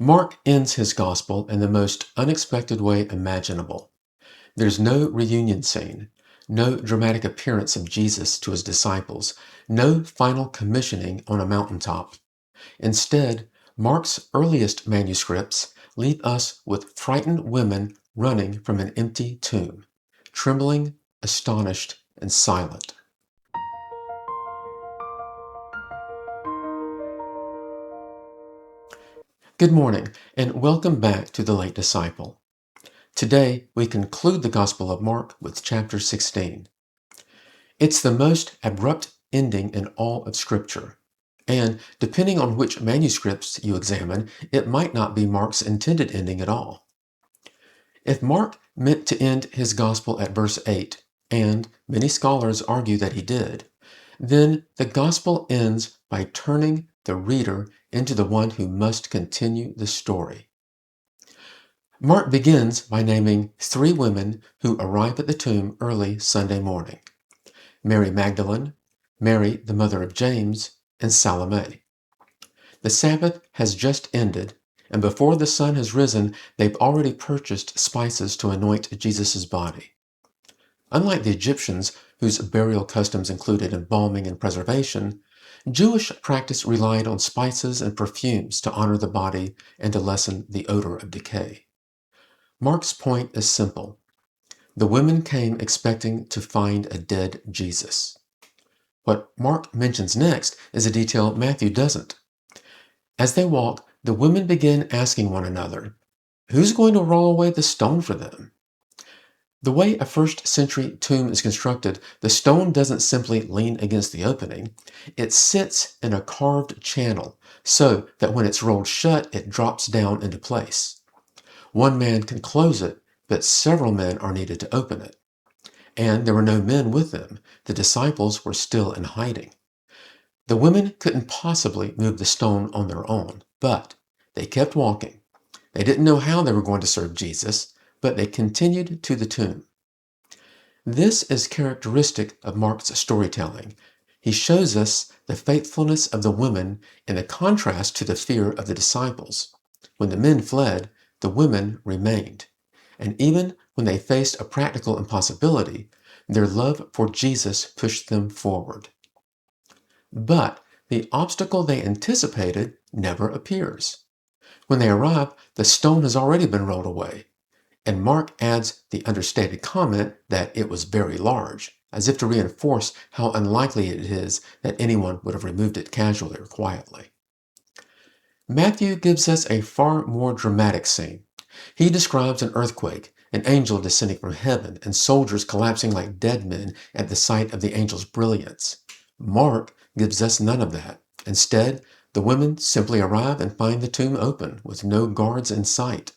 Mark ends his gospel in the most unexpected way imaginable. There's no reunion scene, no dramatic appearance of Jesus to his disciples, no final commissioning on a mountaintop. Instead, Mark's earliest manuscripts leave us with frightened women running from an empty tomb, trembling, astonished, and silent. Good morning, and welcome back to The Late Disciple. Today, we conclude the Gospel of Mark with chapter 16. It's the most abrupt ending in all of Scripture, and depending on which manuscripts you examine, it might not be Mark's intended ending at all. If Mark meant to end his Gospel at verse 8, and many scholars argue that he did, then the Gospel ends by turning the reader into the one who must continue the story. Mark begins by naming three women who arrive at the tomb early Sunday morning: Mary Magdalene, Mary the mother of James, and Salome. The Sabbath has just ended, and before the sun has risen, they've already purchased spices to anoint Jesus' body. Unlike the Egyptians, whose burial customs included embalming and preservation, Jewish practice relied on spices and perfumes to honor the body and to lessen the odor of decay. Mark's point is simple. The women came expecting to find a dead Jesus. What Mark mentions next is a detail Matthew doesn't. As they walk, the women begin asking one another, who's going to roll away the stone for them? The way a first-century tomb is constructed, the stone doesn't simply lean against the opening. It sits in a carved channel so that when it's rolled shut, it drops down into place. One man can close it, but several men are needed to open it. And there were no men with them. The disciples were still in hiding. The women couldn't possibly move the stone on their own, but they kept walking. They didn't know how they were going to serve Jesus, but they continued to the tomb. This is characteristic of Mark's storytelling. He shows us the faithfulness of the women in the contrast to the fear of the disciples. When the men fled, the women remained. And even when they faced a practical impossibility, their love for Jesus pushed them forward. But the obstacle they anticipated never appears. When they arrive, the stone has already been rolled away. And Mark adds the understated comment that it was very large, as if to reinforce how unlikely it is that anyone would have removed it casually or quietly. Matthew gives us a far more dramatic scene. He describes an earthquake, an angel descending from heaven, and soldiers collapsing like dead men at the sight of the angel's brilliance. Mark gives us none of that. Instead, the women simply arrive and find the tomb open, with no guards in sight.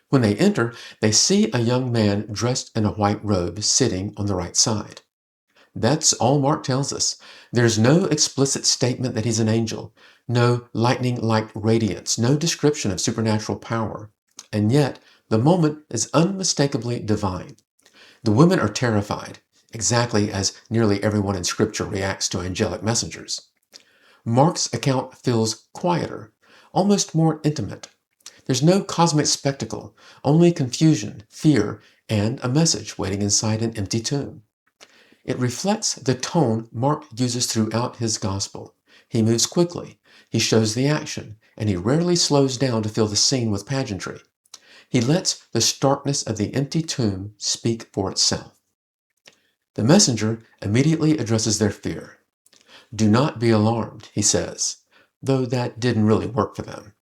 When they enter, they see a young man dressed in a white robe sitting on the right side. That's all Mark tells us. There's no explicit statement that he's an angel, no lightning-like radiance, no description of supernatural power. And yet, the moment is unmistakably divine. The women are terrified, exactly as nearly everyone in Scripture reacts to angelic messengers. Mark's account feels quieter, almost more intimate. There's no cosmic spectacle, only confusion, fear, and a message waiting inside an empty tomb. It reflects the tone Mark uses throughout his gospel. He moves quickly, he shows the action, and he rarely slows down to fill the scene with pageantry. He lets the starkness of the empty tomb speak for itself. The messenger immediately addresses their fear. "Do not be alarmed," he says, though that didn't really work for them.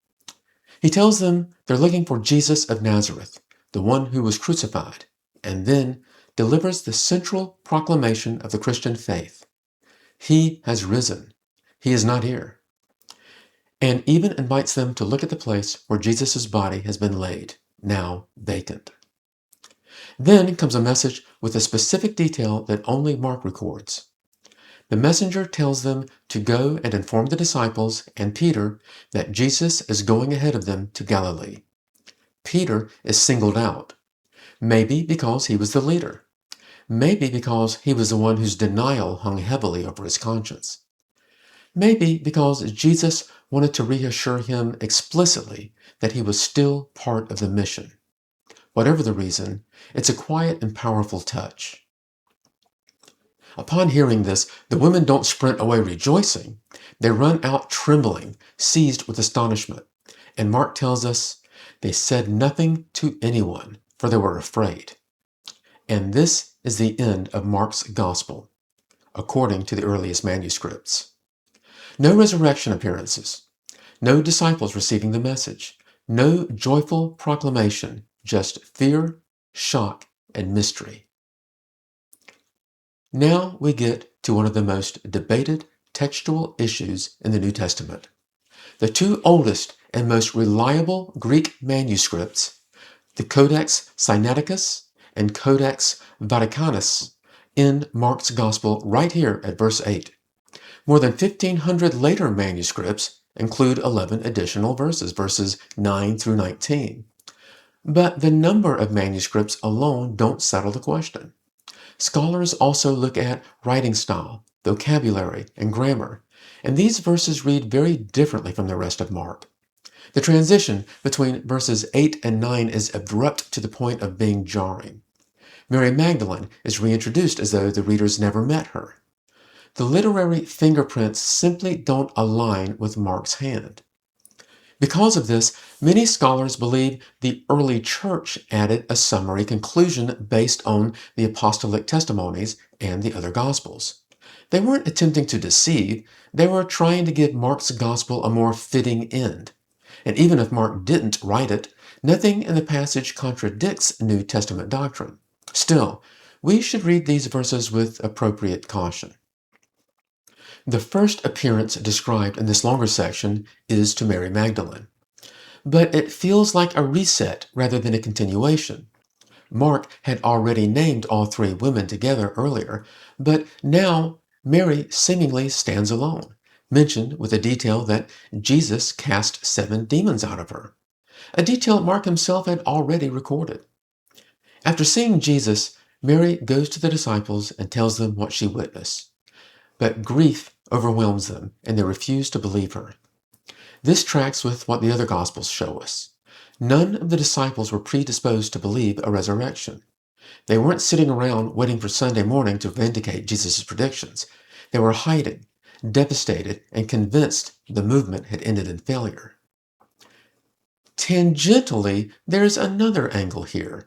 He tells them they're looking for Jesus of Nazareth, the one who was crucified, and then delivers the central proclamation of the Christian faith. He has risen. He is not here. And even invites them to look at the place where Jesus' body has been laid, now vacant. Then comes a message with a specific detail that only Mark records. The messenger tells them to go and inform the disciples and Peter that Jesus is going ahead of them to Galilee. Peter is singled out, maybe because he was the leader, maybe because he was the one whose denial hung heavily over his conscience. Maybe because Jesus wanted to reassure him explicitly that he was still part of the mission. Whatever the reason, it's a quiet and powerful touch. Upon hearing this, the women don't sprint away rejoicing. They run out trembling, seized with astonishment. And Mark tells us, they said nothing to anyone, for they were afraid. And this is the end of Mark's gospel, according to the earliest manuscripts. No resurrection appearances, no disciples receiving the message, no joyful proclamation, just fear, shock, and mystery. Now we get to one of the most debated textual issues in the New Testament. The two oldest and most reliable Greek manuscripts, the Codex Sinaiticus and Codex Vaticanus, end Mark's Gospel right here at verse 8. More than 1,500 later manuscripts include 11 additional verses, verses 9 through 19. But the number of manuscripts alone don't settle the question. Scholars also look at writing style, vocabulary, and grammar, and these verses read very differently from the rest of Mark. The transition between verses 8 and 9 is abrupt to the point of being jarring. Mary Magdalene is reintroduced as though the readers never met her. The literary fingerprints simply don't align with Mark's hand. Because of this, many scholars believe the early church added a summary conclusion based on the apostolic testimonies and the other gospels. They weren't attempting to deceive, they were trying to give Mark's gospel a more fitting end. And even if Mark didn't write it, nothing in the passage contradicts New Testament doctrine. Still, we should read these verses with appropriate caution. The first appearance described in this longer section is to Mary Magdalene. But it feels like a reset rather than a continuation. Mark had already named all three women together earlier, but now Mary seemingly stands alone, mentioned with a detail that Jesus cast 7 demons out of her, a detail Mark himself had already recorded. After seeing Jesus, Mary goes to the disciples and tells them what she witnessed. But grief overwhelms them, and they refuse to believe her. This tracks with what the other Gospels show us. None of the disciples were predisposed to believe a resurrection. They weren't sitting around waiting for Sunday morning to vindicate Jesus' predictions. They were hiding, devastated, and convinced the movement had ended in failure. Tangentially, there's another angle here.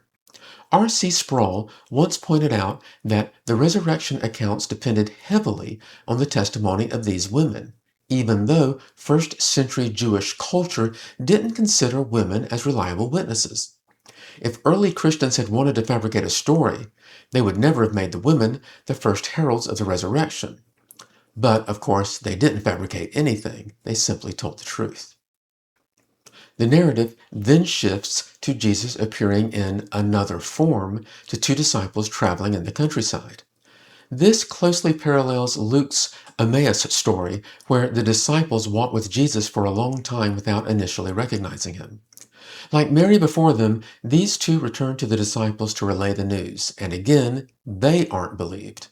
R.C. Sproul once pointed out that the resurrection accounts depended heavily on the testimony of these women, even though first-century Jewish culture didn't consider women as reliable witnesses. If early Christians had wanted to fabricate a story, they would never have made the women the first heralds of the resurrection. But, of course, they didn't fabricate anything. They simply told the truth. The narrative then shifts to Jesus appearing in another form to 2 disciples traveling in the countryside. This closely parallels Luke's Emmaus story, where the disciples walk with Jesus for a long time without initially recognizing him. Like Mary before them, these 2 return to the disciples to relay the news, and again, they aren't believed.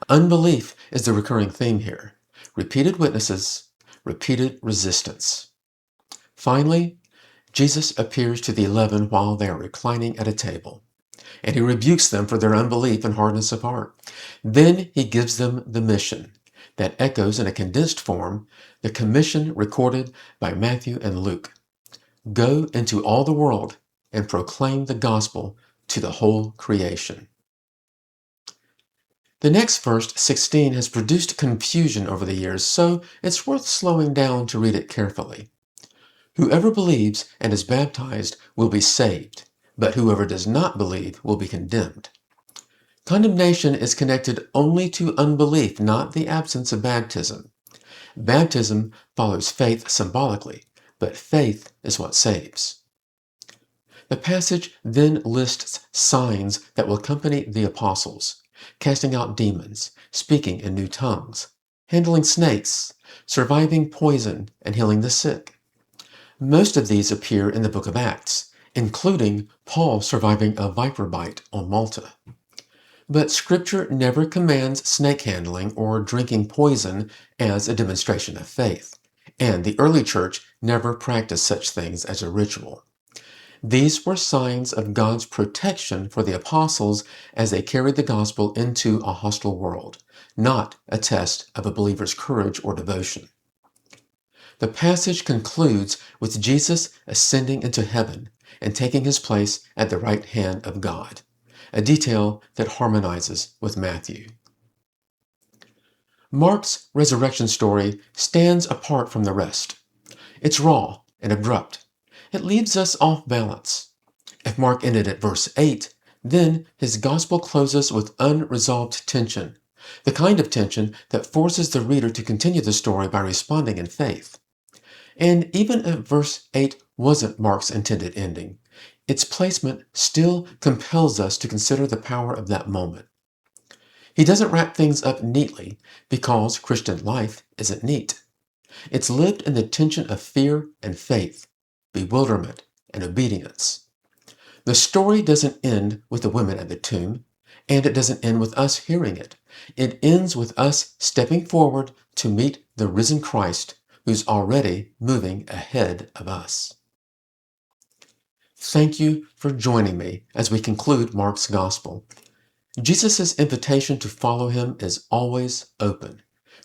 Unbelief is the recurring theme here. Repeated witnesses, repeated resistance. Finally, Jesus appears to the 11 while they are reclining at a table, and he rebukes them for their unbelief and hardness of heart. Then he gives them the mission that echoes in a condensed form the commission recorded by Matthew and Luke. Go into all the world and proclaim the gospel to the whole creation. The next verse, 16, has produced confusion over the years, so it's worth slowing down to read it carefully. Whoever believes and is baptized will be saved, but whoever does not believe will be condemned. Condemnation is connected only to unbelief, not the absence of baptism. Baptism follows faith symbolically, but faith is what saves. The passage then lists signs that will accompany the apostles: casting out demons, speaking in new tongues, handling snakes, surviving poison, and healing the sick. Most of these appear in the book of Acts, including Paul surviving a viper bite on Malta. But Scripture never commands snake handling or drinking poison as a demonstration of faith, and the early church never practiced such things as a ritual. These were signs of God's protection for the apostles as they carried the gospel into a hostile world, not a test of a believer's courage or devotion. The passage concludes with Jesus ascending into heaven and taking his place at the right hand of God, a detail that harmonizes with Matthew. Mark's resurrection story stands apart from the rest. It's raw and abrupt. It leaves us off balance. If Mark ended at verse 8, then his gospel closes with unresolved tension, the kind of tension that forces the reader to continue the story by responding in faith. And even if verse 8 wasn't Mark's intended ending, its placement still compels us to consider the power of that moment. He doesn't wrap things up neatly because Christian life isn't neat. It's lived in the tension of fear and faith, bewilderment and obedience. The story doesn't end with the women at the tomb, and it doesn't end with us hearing it. It ends with us stepping forward to meet the risen Christ who's already moving ahead of us. Thank you for joining me as we conclude Mark's Gospel. Jesus' invitation to follow him is always open,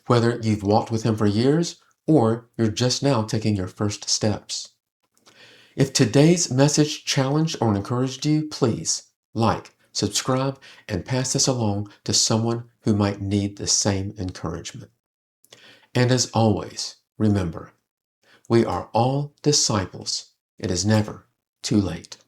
whether you've walked with him for years or you're just now taking your first steps. If today's message challenged or encouraged you, please like, subscribe, and pass this along to someone who might need the same encouragement. And as always, remember, we are all disciples. It is never too late.